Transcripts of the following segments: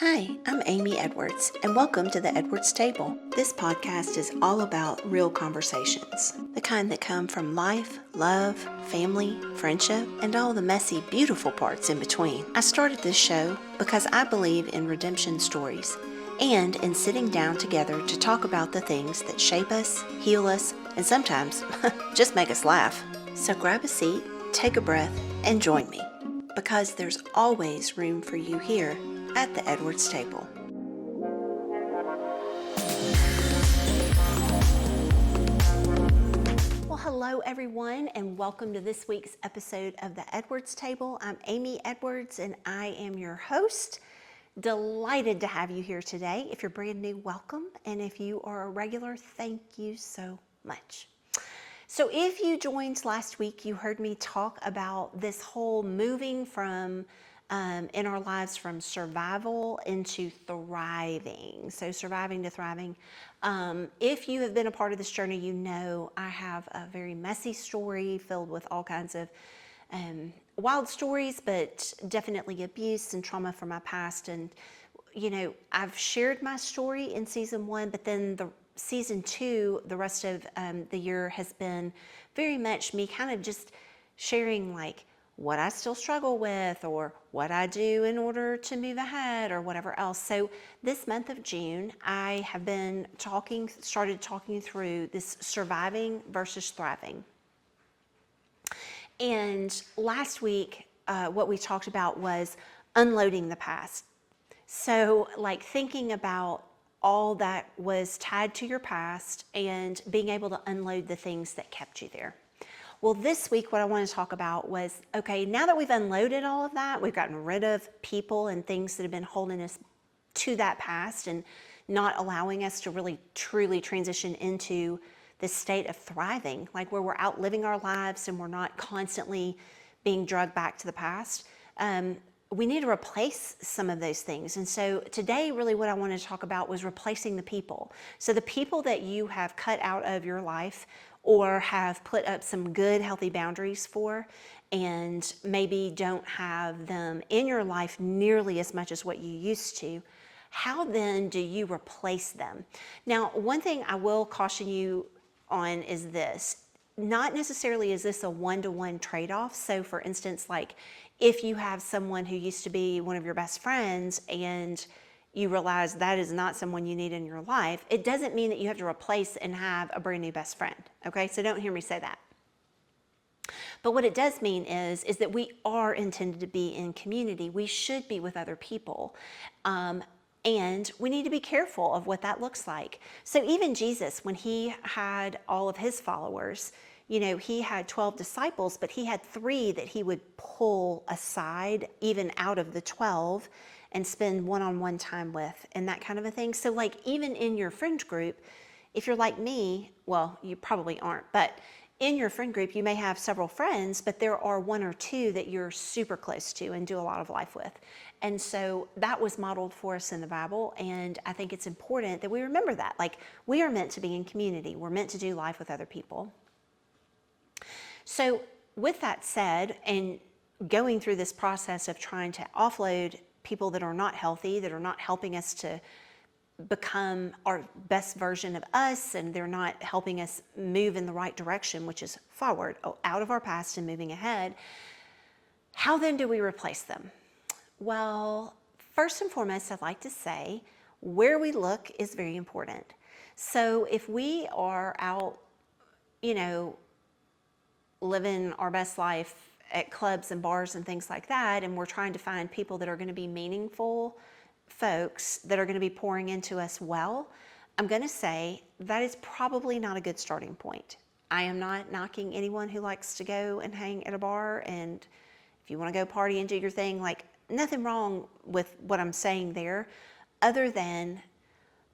Hi, I'm Amy Edwards, and welcome to the Edwards Table. This podcast is all about real conversations, the kind that come from life, love, family, friendship, and all the messy, beautiful parts in between. I started this show because I believe in redemption stories and in sitting down together to talk about the things that shape us, heal us, and sometimes just make us laugh. So grab a seat, take a breath, and join me, because there's always room for you here at the Edwards Table. Well, hello everyone, and welcome to this week's episode of the Edwards Table. I'm Amy Edwards, and I am your host. Delighted to have you here today. If you're brand new, welcome, and if you are a regular, thank you so much. So if you joined last week, you heard me talk about this whole moving from in our lives from survival into thriving. So surviving to thriving. If you have been a part of this journey, you know I have a very messy story filled with all kinds of wild stories, but definitely abuse and trauma from my past. And, you know, I've shared my story in season 1, but then season 2, the rest of the year has been very much me kind of just sharing like what I still struggle with or what I do in order to move ahead or whatever else. So this month of June, I have been started talking through this surviving versus thriving. And last week, what we talked about was unloading the past. So like thinking about all that was tied to your past and being able to unload the things that kept you there. Well, this week, what I want to talk about was, okay, now that we've unloaded all of that, we've gotten rid of people and things that have been holding us to that past and not allowing us to really truly transition into this state of thriving, like where we're out living our lives and we're not constantly being dragged back to the past. We need to replace some of those things. And so today, really what I wanted to talk about was replacing the people. So the people that you have cut out of your life or have put up some good, healthy boundaries for, and maybe don't have them in your life nearly as much as what you used to, how then do you replace them? Now, one thing I will caution you on is this. Not necessarily is this a one-to-one trade-off. So for instance, like if you have someone who used to be one of your best friends and you realize that is not someone you need in your life, it doesn't mean that you have to replace and have a brand new best friend, okay? So don't hear me say that. But what it does mean is that we are intended to be in community. We should be with other people. And we need to be careful of what that looks like. So even Jesus, when he had all of his followers, you know, he had 12 disciples, but he had 3 that he would pull aside, even out of the 12, and spend one-on-one time with and that kind of a thing. So like even in your friend group, if you're like me, well, you probably aren't, but in your friend group, you may have several friends, but there are 1 or 2 that you're super close to and do a lot of life with. And so that was modeled for us in the Bible. And I think it's important that we remember that. Like we are meant to be in community. We're meant to do life with other people. So with that said, and going through this process of trying to offload people that are not healthy, that are not helping us to become our best version of us, and they're not helping us move in the right direction, which is forward, out of our past and moving ahead, how then do we replace them? Well, first and foremost, I'd like to say where we look is very important. So if we are out, you know, living our best life at clubs and bars and things like that, and we're trying to find people that are going to be meaningful folks that are going to be pouring into us well, I'm going to say that is probably not a good starting point. I am not knocking anyone who likes to go and hang at a bar, and if you want to go party and do your thing, like nothing wrong with what I'm saying there, other than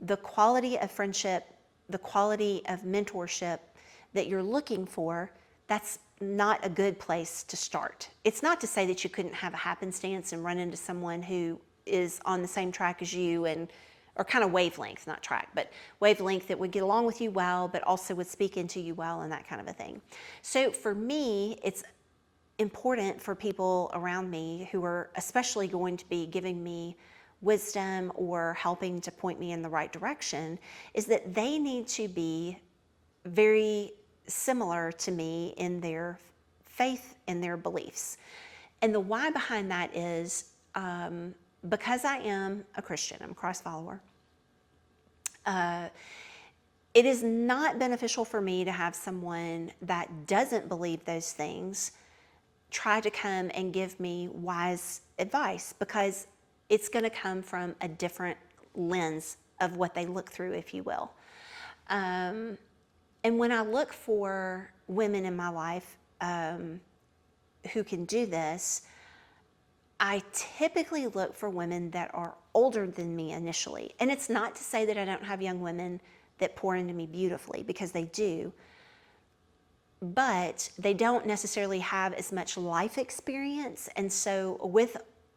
the quality of friendship, the quality of mentorship that you're looking for, that's not a good place to start. It's not to say that you couldn't have a happenstance and run into someone who is on the same track as you and or kind of wavelength, not track, but wavelength that would get along with you well, but also would speak into you well and that kind of a thing. So for me, it's important for people around me who are especially going to be giving me wisdom or helping to point me in the right direction is that they need to be very similar to me in their faith and their beliefs. And the why behind that is because I am a Christian, I'm a Christ follower. It is not beneficial for me to have someone that doesn't believe those things try to come and give me wise advice, because it's going to come from a different lens of what they look through, if you will. And when I look for women in my life who can do this, I typically look for women that are older than me initially. And it's not to say that I don't have young women that pour into me beautifully, because they do, but they don't necessarily have as much life experience. And so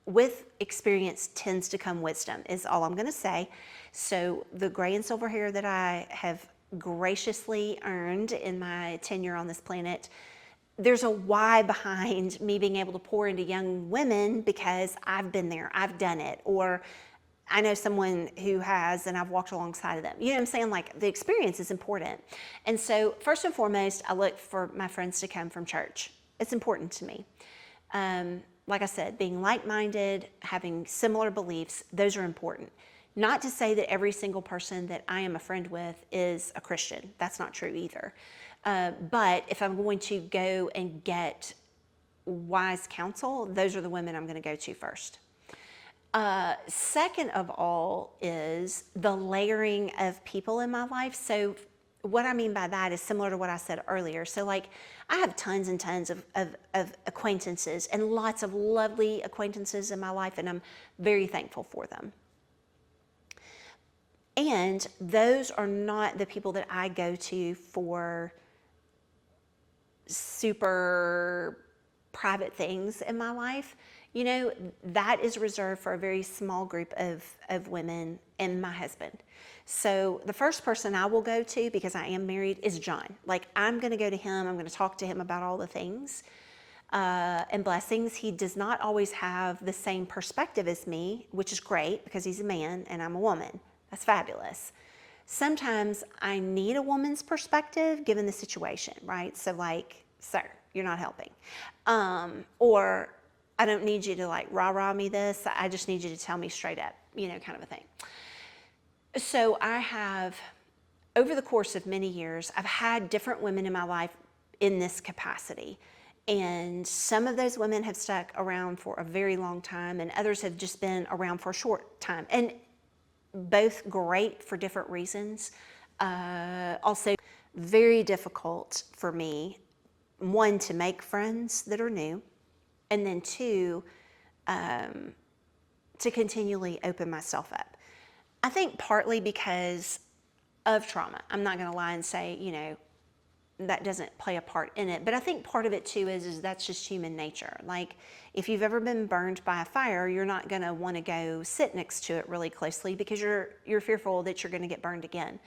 with experience tends to come wisdom, is all I'm going to say. So the gray and silver hair that I have graciously earned in my tenure on this planet, there's a why behind me being able to pour into young women, because I've been there, I've done it, or I know someone who has, and I've walked alongside of them. You know what I'm saying? Like, the experience is important. And so first and foremost, I look for my friends to come from church. It's important to me. Like I said, being like-minded, having similar beliefs, those are important. Not to say that every single person that I am a friend with is a Christian. That's not true either. But if I'm going to go and get wise counsel, those are the women I'm going to go to first. Second of all is the layering of people in my life. So what I mean by that is similar to what I said earlier. So like, I have tons and tons of acquaintances, and lots of lovely acquaintances in my life, and I'm very thankful for them. And those are not the people that I go to for super private things in my life. You know, that is reserved for a very small group of women and my husband. So the first person I will go to, because I am married, is John. Like, I'm going to go to him. I'm going to talk to him about all the things and blessings. He does not always have the same perspective as me, which is great, because he's a man and I'm a woman. That's fabulous. Sometimes I need a woman's perspective given the situation, right? So like, sir, you're not helping. Or I don't need you to like rah-rah me this. I just need you to tell me straight up, you know, kind of a thing. So I have, over the course of many years, I've had different women in my life in this capacity. And some of those women have stuck around for a very long time, and others have just been around for a short time. And both great for different reasons. Also very difficult for me, one, to make friends that are new, and then two, to continually open myself up. I think partly because of trauma. I'm not going to lie and say, you know, that doesn't play a part in it. But I think part of it too is that's just human nature. Like, if you've ever been burned by a fire, you're not going to want to go sit next to it really closely, because you're fearful that you're going to get burned again.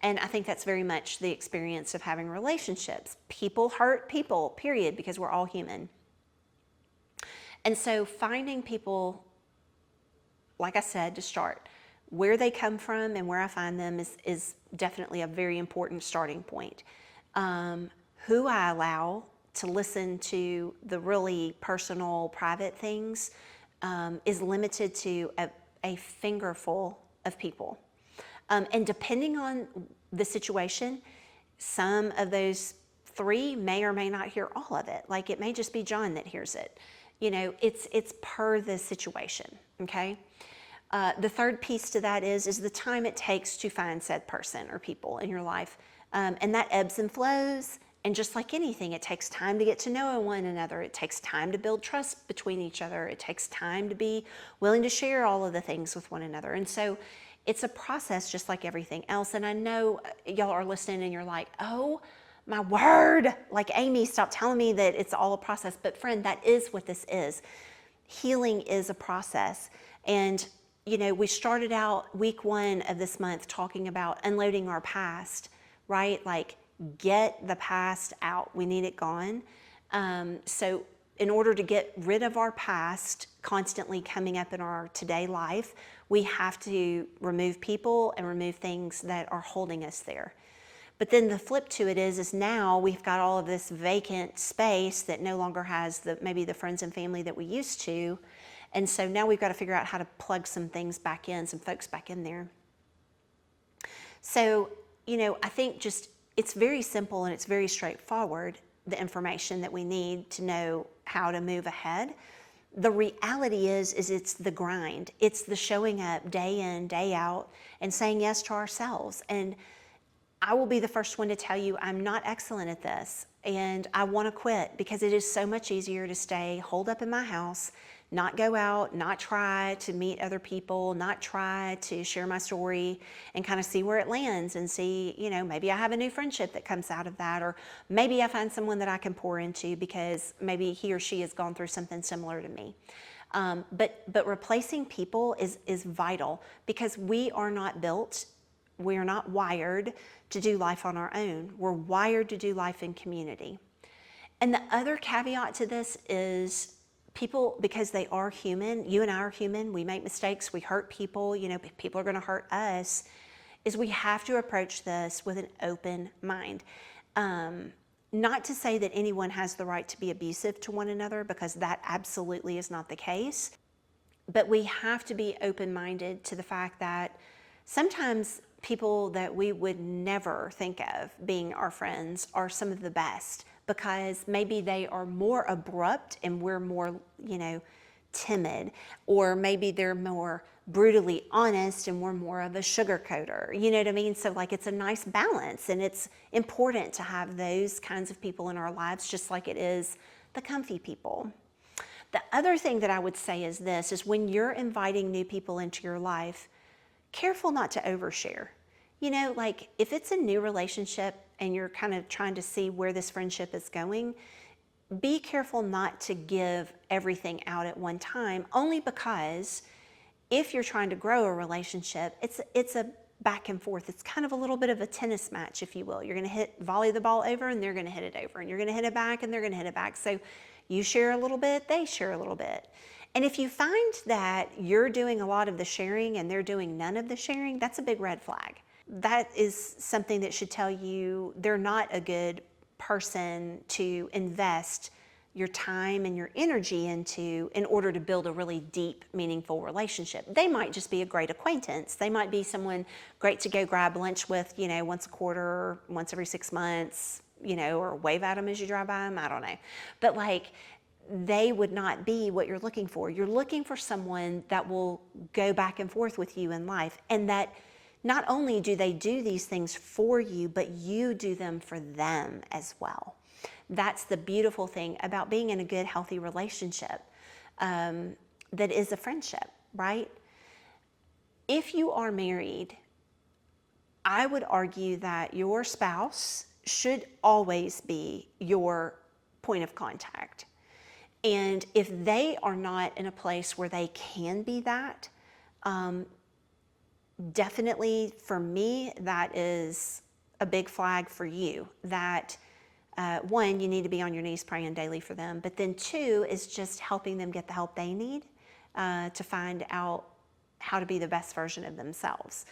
And I think that's very much the experience of having relationships. People hurt people, period, because we're all human. And so finding people, like I said, to start, where they come from and where I find them is definitely a very important starting point. Who I allow to listen to the really personal, private things is limited to a fingerful of people. And depending on the situation, some of those three may or may not hear all of it. Like, it may just be John that hears it. You know, it's per the situation, okay? The third piece to that is the time it takes to find said person or people in your life. And that ebbs and flows. And just like anything, it takes time to get to know one another. It takes time to build trust between each other. It takes time to be willing to share all of the things with one another. And so it's a process just like everything else. And I know y'all are listening and you're like, oh my word, like, Amy, stop telling me that it's all a process. But friend, that is what this is. Healing is a process. And you know, we started out week 1 of this month talking about unloading our past, right? Like, get the past out. We need it gone. So in order to get rid of our past constantly coming up in our today life, We have to remove people and remove things that are holding us there. But then the flip to it is now we've got all of this vacant space that no longer has maybe the friends and family that we used to. And so now we've got to figure out how to plug some things back in, some folks back in there. So, I think just it's very simple and it's very straightforward, the information that we need to know how to move ahead. The reality is it's the grind. It's the showing up day in, day out and saying yes to ourselves. And I will be the first one to tell you I'm not excellent at this and I want to quit because it is so much easier to stay holed up in my house, not go out, not try to meet other people, not try to share my story and kind of see where it lands and see, maybe I have a new friendship that comes out of that, or maybe I find someone that I can pour into because maybe he or she has gone through something similar to me. But replacing people is vital because we are not built, we are not wired to do life on our own. We're wired to do life in community. And the other caveat to this is people, because they are human, you and I are human, we make mistakes, we hurt people, people are going to hurt us, is we have to approach this with an open mind. Not to say that anyone has the right to be abusive to one another, because that absolutely is not the case. But we have to be open-minded to the fact that sometimes people that we would never think of being our friends are some of the best, because maybe they are more abrupt and we're more, timid, or maybe they're more brutally honest and we're more of a sugarcoater. You know what I mean? So it's a nice balance, and it's important to have those kinds of people in our lives, just like it is the comfy people. The other thing that I would say is this, is when you're inviting new people into your life, careful not to overshare. If it's a new relationship and you're kind of trying to see where this friendship is going, be careful not to give everything out at one time, only because if you're trying to grow a relationship, it's a back and forth. It's kind of a little bit of a tennis match, if you will. You're going to volley the ball over and they're going to hit it over, and you're going to hit it back and they're going to hit it back. So you share a little bit, they share a little bit. And if you find that you're doing a lot of the sharing and they're doing none of the sharing, that's a big red flag. That is something that should tell you they're not a good person to invest your time and your energy into in order to build a really deep, meaningful relationship. They might just be a great acquaintance. They might be someone great to go grab lunch with, once a quarter, once every 6 months, or wave at them as you drive by them. I don't know. But they would not be what you're looking for. You're looking for someone that will go back and forth with you in life, and that not only do they do these things for you, but you do them for them as well. That's the beautiful thing about being in a good, healthy relationship that is a friendship, right? If you are married, I would argue that your spouse should always be your point of contact. And if they are not in a place where they can be that, definitely for me, that is a big flag for you. That one, you need to be on your knees praying daily for them. But then two is just helping them get the help they need to find out how to be the best version of themselves.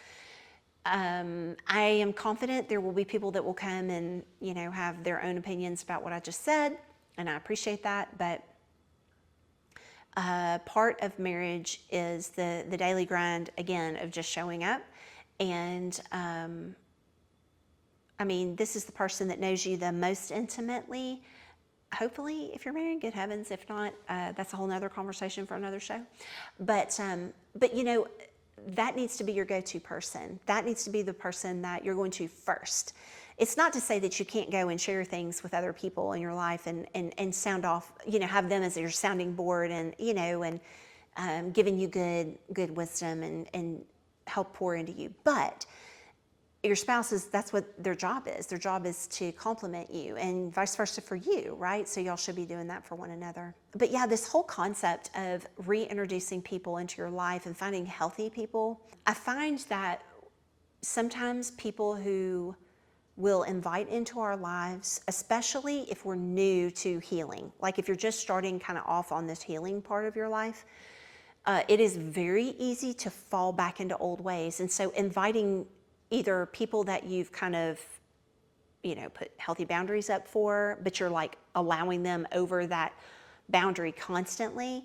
I am confident there will be people that will come and, have their own opinions about what I just said, and I appreciate that. But part of marriage is the daily grind, again, of just showing up. And this is the person that knows you the most intimately. Hopefully, if you're married, good heavens. If not, that's a whole nother conversation for another show. But that needs to be your go-to person. That needs to be the person that you're going to first. It's not to say that you can't go and share things with other people in your life and sound off, have them as your sounding board and giving you good wisdom and help pour into you. But your spouse that's what their job is. Their job is to compliment you, and vice versa for you, right? So y'all should be doing that for one another. But yeah, this whole concept of reintroducing people into your life and finding healthy people, I find that sometimes people who will invite into our lives, especially if we're new to healing, like if you're just starting kind of off on this healing part of your life, It is very easy to fall back into old ways. And so inviting either people that you've kind of, put healthy boundaries up for, but you're like allowing them over that boundary constantly.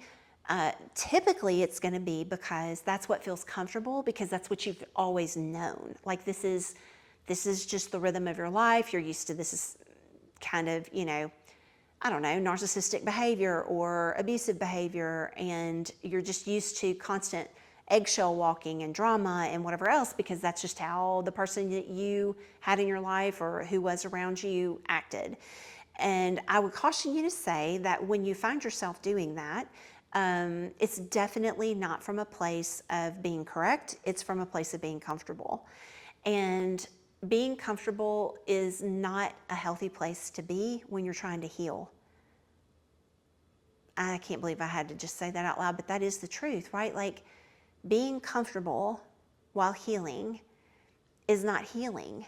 Typically it's going to be because that's what feels comfortable, because that's what you've always known. Like this is just the rhythm of your life. You're used to this is kind of, I don't know, narcissistic behavior or abusive behavior, and you're just used to constant eggshell walking and drama and whatever else, because that's just how the person that you had in your life or who was around you acted. And I would caution you to say that when you find yourself doing that, it's definitely not from a place of being correct. It's from a place of being comfortable. And being comfortable is not a healthy place to be when you're trying to heal. I can't believe I had to just say that out loud, but that is the truth, right? Like, being comfortable while healing is not healing.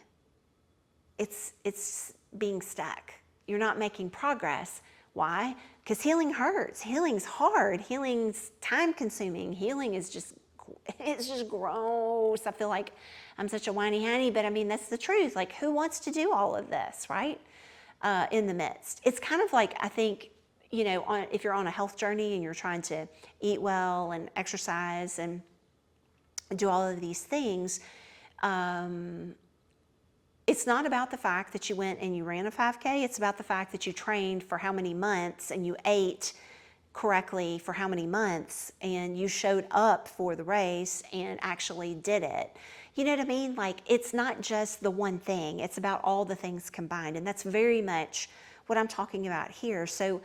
It's being stuck. You're not making progress. Why? Because healing hurts. Healing's hard. Healing's time consuming. Healing is it's just gross. I feel like I'm such a whiny honey, but I mean, that's the truth. Like, who wants to do all of this, right? In the midst. It's kind of like, I think, if you're on a health journey and you're trying to eat well and exercise and do all of these things, it's not about the fact that you went and you ran a 5K. It's about the fact that you trained for how many months and you ate correctly for how many months and you showed up for the race and actually did it. You know what I mean? Like, it's not just the one thing. It's about all the things combined. And that's very much what I'm talking about here. So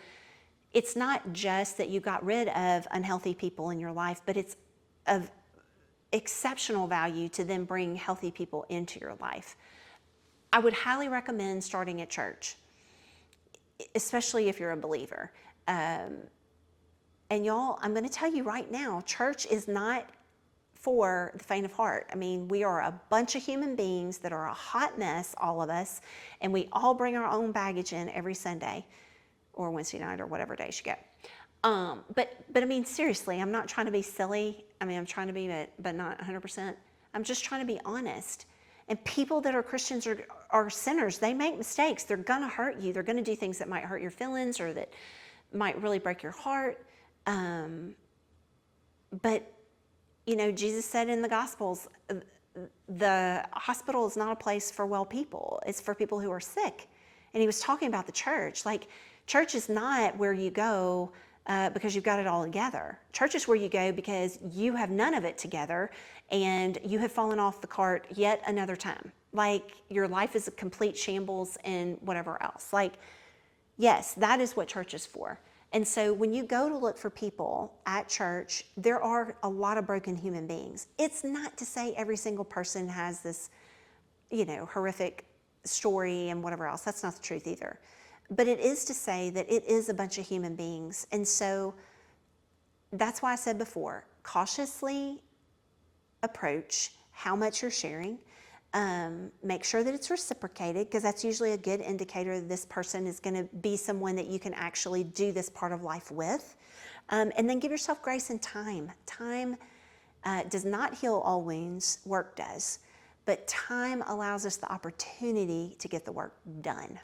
it's not just that you got rid of unhealthy people in your life, but it's of exceptional value to then bring healthy people into your life. I would highly recommend starting at church, especially if you're a believer. And y'all, I'm going to tell you right now, church is not for the faint of heart. I mean, we are a bunch of human beings that are a hot mess, all of us, and we all bring our own baggage in every Sunday or Wednesday night or whatever days you go. But I mean, seriously, I'm not trying to be silly. I mean, I'm trying to be, but not 100%. I'm just trying to be honest. And people that are Christians are sinners. They make mistakes. They're going to hurt you. They're going to do things that might hurt your feelings or that might really break your heart. But, Jesus said in the Gospels, the hospital is not a place for well people. It's for people who are sick. And he was talking about the church. Like, church is not where you go because you've got it all together. Church is where you go because you have none of it together and you have fallen off the cart yet another time. Like, your life is a complete shambles and whatever else. Like, yes, that is what church is for. And so when you go to look for people at church, there are a lot of broken human beings. It's not to say every single person has this, horrific story and whatever else. That's not the truth either. But it is to say that it is a bunch of human beings. And so that's why I said before, cautiously approach how much you're sharing. Make sure that it's reciprocated, because that's usually a good indicator that this person is going to be someone that you can actually do this part of life with. And then give yourself grace and time. Time does not heal all wounds, work does. But time allows us the opportunity to get the work done.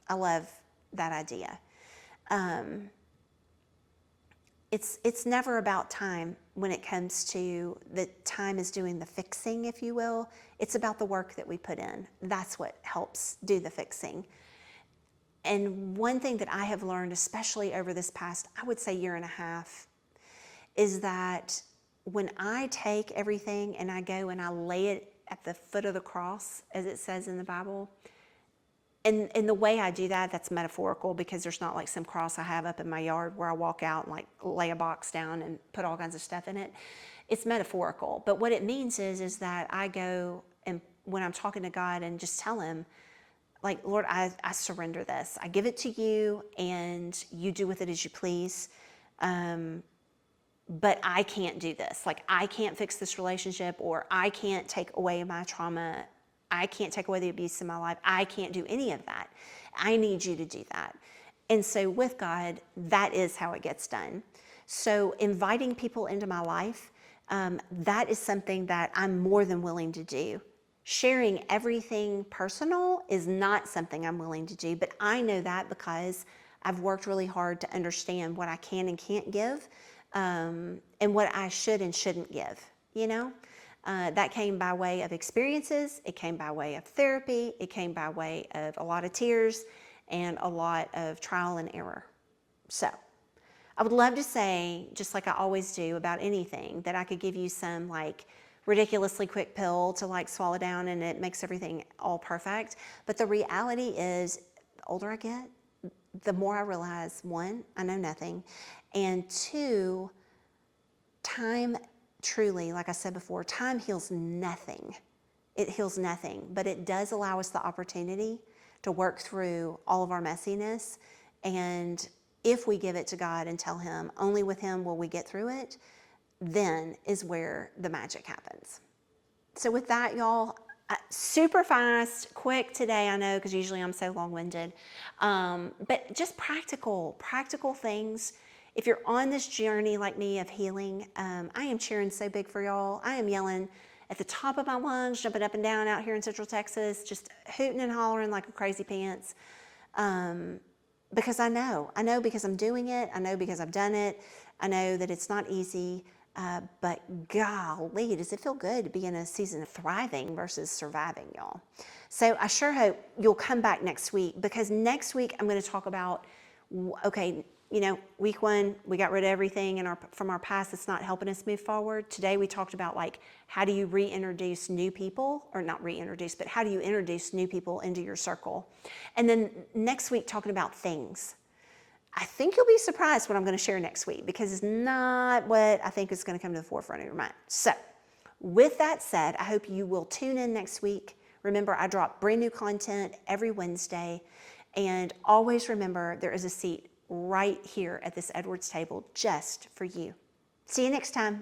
I love that idea. It's never about time when it comes to that time is doing the fixing, if you will. It's about the work that we put in. That's what helps do the fixing. And one thing that I have learned, especially over this past, I would say, year and a half, is that when I take everything and I go and I lay it at the foot of the cross, as it says in the Bible, and the way I do that, that's metaphorical, because there's not like some cross I have up in my yard where I walk out and like lay a box down and put all kinds of stuff in it. It's metaphorical. But what it means is that I go and when I'm talking to God and just tell him, like, Lord, I surrender this. I give it to you and you do with it as you please. But I can't do this. Like, I can't fix this relationship, or I can't take away my trauma. I can't take away the abuse in my life. I can't do any of that. I need you to do that. And so with God, that is how it gets done. So inviting people into my life, that is something that I'm more than willing to do. Sharing everything personal is not something I'm willing to do, but I know that because I've worked really hard to understand what I can and can't give, and what I should and shouldn't give, you know? That came by way of experiences, it came by way of therapy, it came by way of a lot of tears and a lot of trial and error. So I would love to say, just like I always do about anything, that I could give you some like ridiculously quick pill to like swallow down and it makes everything all perfect. But the reality is, the older I get, the more I realize, one, I know nothing, and two, time truly, like I said before, time heals nothing. It heals nothing, but it does allow us the opportunity to work through all of our messiness. And if we give it to God and tell Him, only with Him will we get through it, then is where the magic happens. So with that, y'all, super fast, quick today, I know, because usually I'm so long-winded, but just practical things. If you're on this journey like me of healing, I am cheering so big for y'all. I am yelling at the top of my lungs, jumping up and down out here in Central Texas, just hooting and hollering like a crazy pants. Because I know because I'm doing it. I know because I've done it. I know that it's not easy, but golly, does it feel good to be in a season of thriving versus surviving, y'all. So I sure hope you'll come back next week, because next week I'm going to talk about, okay, you know, week one, we got rid of everything from our past that's not helping us move forward. Today we talked about like, how do you reintroduce new people, or not reintroduce, but how do you introduce new people into your circle? And then next week talking about things. I think you'll be surprised what I'm going to share next week, because it's not what I think is going to come to the forefront of your mind. So with that said, I hope you will tune in next week. Remember, I drop brand new content every Wednesday, and always remember there is a seat right here at this Edwards table just for you. See you next time.